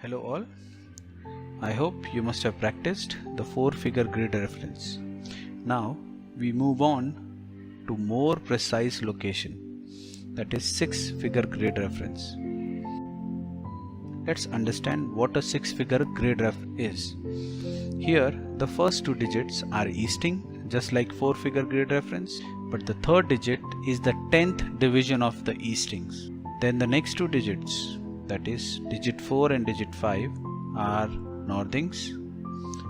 Hello all, I hope you must have practiced the 4-figure grid reference. Now we move on to more precise location, that is 6-figure grid reference. Let's understand what a 6-figure grid ref is. Here the first 2 digits are easting just like 4-figure grid reference, but the third digit is the 10th division of the eastings. Then the next 2 digits, that is digit 4 and digit 5, are northings,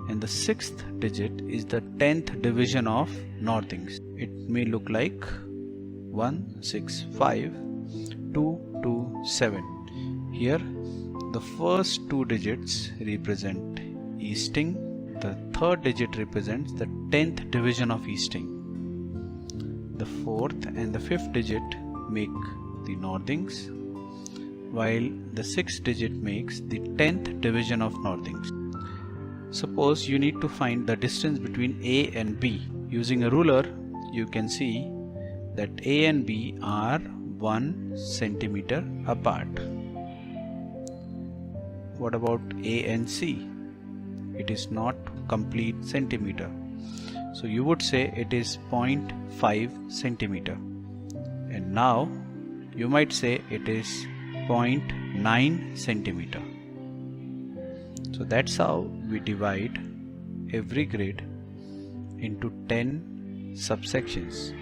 and the 6th digit is the 10th division of northings. It may look like 1, 6, 5, 2, 2, 7. Here the first 2 digits represent easting, the third digit represents the 10th division of easting. The 4th and the 5th digit make the northings, while the 6th digit makes the 10th division of northings. Suppose you need to find the distance between A and B. Using a ruler, you can see that A and B are 1 centimeter apart. What about A and C? It is not complete centimeter. So you would say it is 0.5 centimeter. And now you might say it is 0.9 centimeter. So that's how we divide every grid into 10 subsections,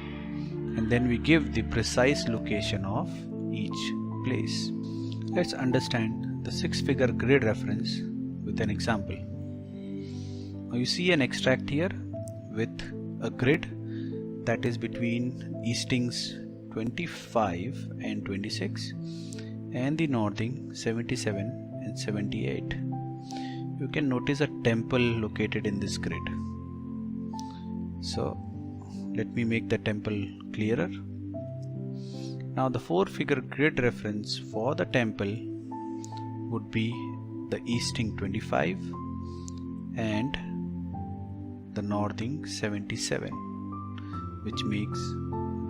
and then we give the precise location of each place. Let's understand the 6-figure grid reference with an example. Now you see an extract here with a grid that is between eastings 25 and 26 and the northing 77 and 78. You can notice a temple located in this grid. So let me make the temple clearer. Now the 4-figure grid reference for the temple would be the easting 25 and the northing 77, which makes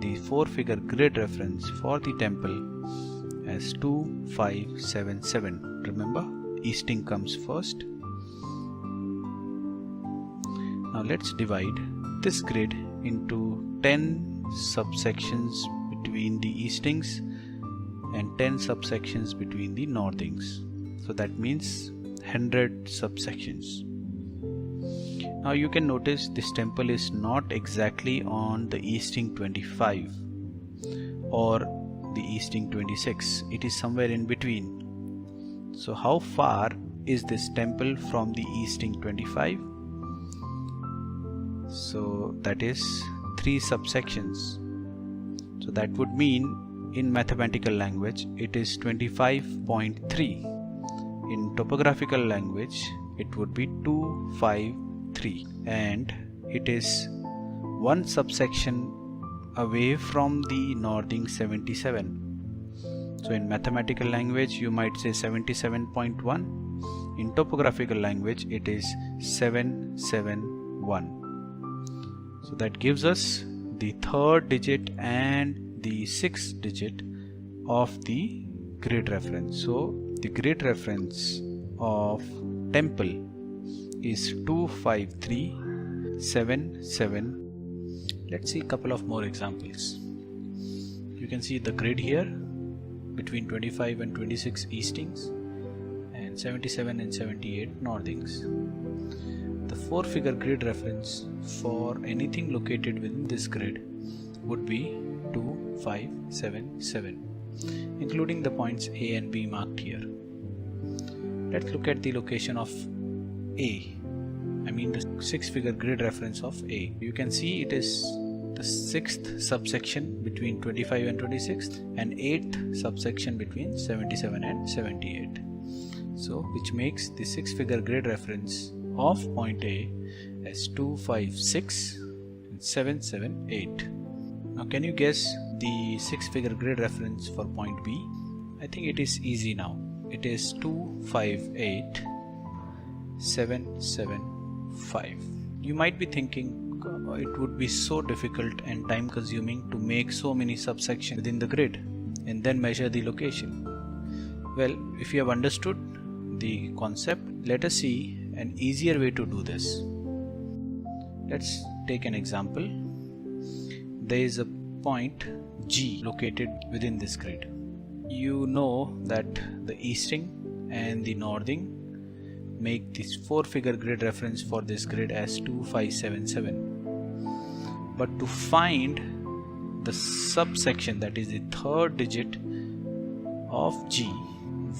the 4-figure grid reference for the temple as 2577. Remember, easting comes first. Now let's divide this grid into 10 subsections between the eastings and 10 subsections between the northings. So that means 100 subsections. Now you can notice this temple is not exactly on the easting 25 or the easting 26. It is somewhere in between. So how far is this temple from the easting 25? So that is 3 subsections. So that would mean in mathematical language it is 25.3. In topographical language it would be 253, and it is 1 subsection away from the northing 77. So in mathematical language you might say 77.1. In topographical language it is 771. So that gives us the third digit and the 6th digit of the grid reference. So the grid reference of temple is 25377. Let's see a couple of more examples. You can see the grid here between 25 and 26 eastings and 77 and 78 northings. The 4-figure grid reference for anything located within this grid would be 2577, including the points A and B marked here. Let's look at the location of A. I mean the 6-figure grid reference of A. You can see it is the 6th subsection between 25 and 26 and 8th subsection between 77 and 78. So which makes the 6-figure grid reference of point A as 256 and 778. Now can you guess the 6-figure grid reference for point B? I think it is easy now. It is 258775. You might be thinking it would be so difficult and time consuming to make so many subsections within the grid and then measure the location. Well, if you have understood, the concept, let us see an easier way to do this. Let's take an example. There is a point G located within this grid. You know that the easting and the northing make this 4-figure grid reference for this grid as 2577. But to find the subsection, that is the third digit of G,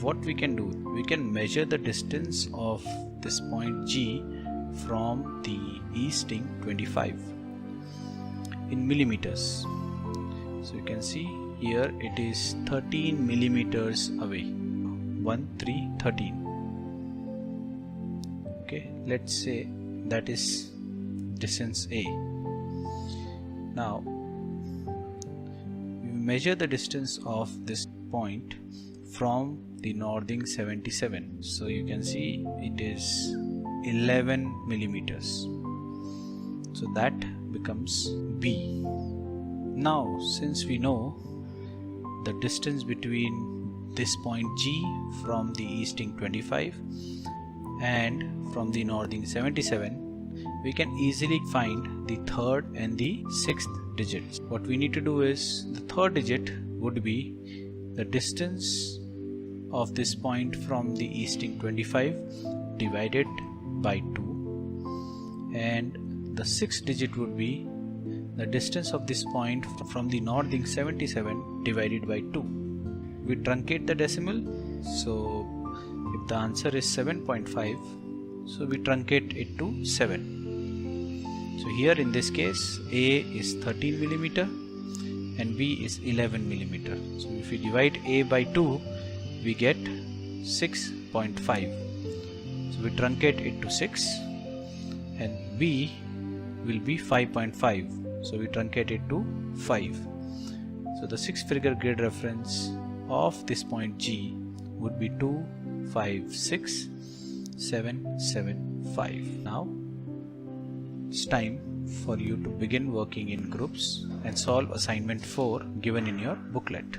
what we can do, we can measure the distance of this point G from the easting 25 in millimeters. So you can see here it is 13 millimeters away. 13. Okay, let's say that is distance A. Now we measure the distance of this point from the northing 77. So you can see it is 11 millimeters. So that becomes B. Now since we know the distance between this point G from the easting 25 and from the northing 77, we can easily find the third and the sixth digits. What we need to do is, the third digit would be the distance of this point from the easting 25 divided by 2, and the sixth digit would be the distance of this point from the northing 77 divided by 2. We truncate the decimal, so if the answer is 7.5, so we truncate it to 7. So here in this case, A is 13 millimeter and B is 11 millimeter. So if we divide A by 2, we get 6.5. So we truncate it to 6, and B will be 5.5. So we truncate it to 5. So the 6-figure grid reference of this point G would be 256775. Now it's time for you to begin working in groups and solve assignment 4 given in your booklet.